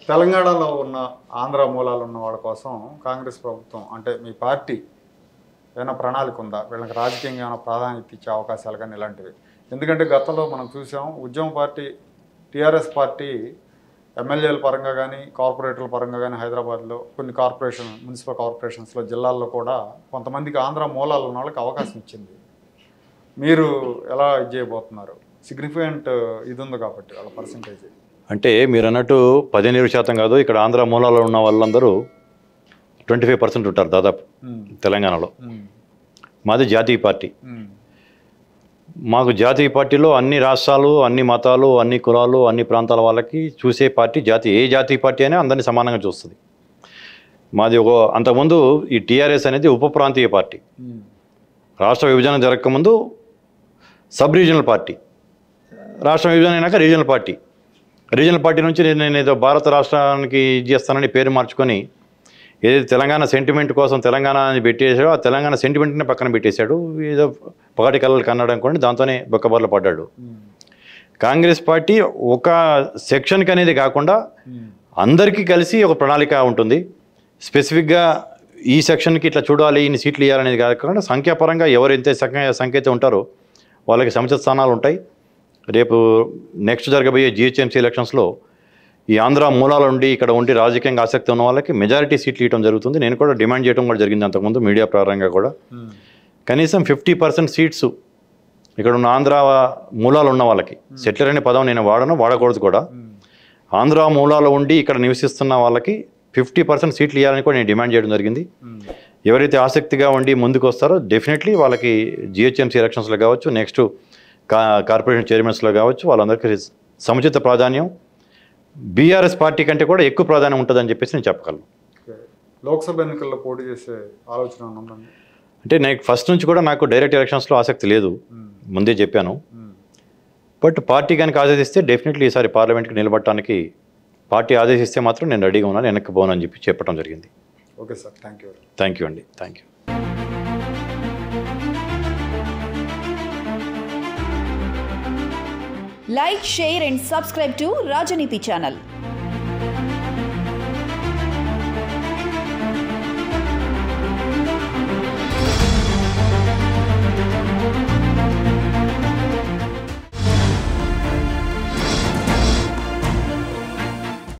తెలంగాణలో ఉన్న ఆంధ్ర మూలాలు ఉన్న వాళ్ళ కోసం కాంగ్రెస్ ప్రభుత్వం అంటే మీ పార్టీ ఏమైనా ప్రణాళిక ఉందా? వీళ్ళకి రాజకీయంగా ఏమైనా ప్రాధాన్యత ఇచ్చే అవకాశాలు కానీ ఇలాంటివి? ఎందుకంటే గతంలో మనం చూసాం ఉద్యమ పార్టీ టీఆర్ఎస్ పార్టీ ఎమ్మెల్యేల పరంగా కానీ కార్పొరేటర్ల పరంగా కానీ హైదరాబాద్లో కొన్ని మున్సిపల్ కార్పొరేషన్స్లో జిల్లాల్లో కూడా కొంతమందికి ఆంధ్ర మూలాలు ఉన్న వాళ్ళకి అవకాశం ఇచ్చింది. మీరు ఎలా ఇది చేయబోతున్నారు? సిగ్నిఫికెంట్ ఇది ఉంది కాబట్టి వాళ్ళ పర్సంటేజ్. అంటే మీరు అన్నట్టు 17% కాదు, ఇక్కడ ఆంధ్ర మూలాల్లో ఉన్న వాళ్ళందరూ 25% ఉంటారు దాదాపు తెలంగాణలో. మాది జాతీయ పార్టీ. మాకు జాతీయ పార్టీలో అన్ని రాష్ట్రాలు, అన్ని మతాలు, అన్ని కులాలు, అన్ని ప్రాంతాల వాళ్ళకి చూసే పార్టీ ఏ జాతీయ పార్టీ అయినా అందరినీ సమానంగా చూస్తుంది. మాది అంతకుముందు ఈ టీఆర్ఎస్ అనేది ఉప ప్రాంతీయ పార్టీ. రాష్ట్ర విభజన జరగకముందు సబ్ రీజనల్ పార్టీ, రాష్ట్ర విభజన అయినాక రీజనల్ పార్టీ. రీజనల్ పార్టీ నుంచి నేను ఏదో భారత రాష్ట్రానికి ఇది చేస్తానని పేరు మార్చుకొని ఏదైతే తెలంగాణ సెంటిమెంట్ కోసం తెలంగాణ అని పెట్టేశాడో ఆ తెలంగాణ సెంటిమెంట్ని పక్కన పెట్టేశాడు. ఏదో పగటి కళ్ళలు కన్నాడు అనుకోండి, దాంతోనే బొక్కబర్లు పడ్డాడు. కాంగ్రెస్ పార్టీ ఒక సెక్షన్కి అనేది కాకుండా అందరికీ కలిసి ఒక ప్రణాళిక ఉంటుంది. స్పెసిఫిక్గా ఈ సెక్షన్కి ఇట్లా చూడాలి, ఇన్ని సీట్లు ఇవ్వాలనేది కాకుండా సంఖ్యాపరంగా ఎవరు ఎంత సంఖ్యతో ఉంటారో వాళ్ళకి సముచిత స్థానాలు ఉంటాయి. రేపు నెక్స్ట్ జరగబోయే జిహెచ్ఎంసీ ఎలక్షన్స్లో ఈ ఆంధ్ర మూలాల నుండి ఇక్కడ ఉండి రాజకీయంగా ఆసక్తి ఉన్న వాళ్ళకి మెజారిటీ సీట్లు ఇవ్వడం జరుగుతుంది. నేను కూడా డిమాండ్ చేయడం కూడా జరిగింది అంతకుముందు మీడియా ప్రారంభంగా కూడా. కనీసం 50% సీట్స్ ఇక్కడ ఉన్న ఆంధ్ర మూలాలు ఉన్న వాళ్ళకి, సెటిలర్ అనే పదం నేను వాడకూడదు కూడా, ఆంధ్ర మూలాలు ఉండి ఇక్కడ నివసిస్తున్న వాళ్ళకి 50% సీట్లు ఇవ్వాలని కూడా నేను డిమాండ్ చేయడం జరిగింది. ఎవరైతే ఆసక్తిగా ఉండి ముందుకు వస్తారో డెఫినెట్లీ వాళ్ళకి జిహెచ్ఎంసీ ఎలక్షన్స్లో కావచ్చు, నెక్స్ట్ కార్పొరేషన్ చైర్మన్స్లో కావచ్చు, వాళ్ళందరికీ సముచిత ప్రాధాన్యం బీఆర్ఎస్ పార్టీ కంటే కూడా ఎక్కువ ప్రాధాన్యం ఉంటుందని చెప్పేసి నేను చెప్పగలను. లోక్సభ ఎన్నికల్లో పోటీ చేసే ఆలోచన ఉందండి? అంటే నాకు ఫస్ట్ నుంచి కూడా నాకు డైరెక్ట్ ఎలక్షన్స్లో ఆసక్తి లేదు, ముందే చెప్పాను. బట్ పార్టీ కనుక ఆదేశిస్తే డెఫినెట్లీ ఈసారి పార్లమెంట్కి నిలబడటానికి పార్టీ ఆదేశిస్తే మాత్రం నేను రెడీగా ఉన్నాను, వెనక్కి పోనని చెప్పి చెప్పడం జరిగింది. Okay sir, thank you. Thank you అండి, thank you. Like, share and subscribe to Rajaniti channel.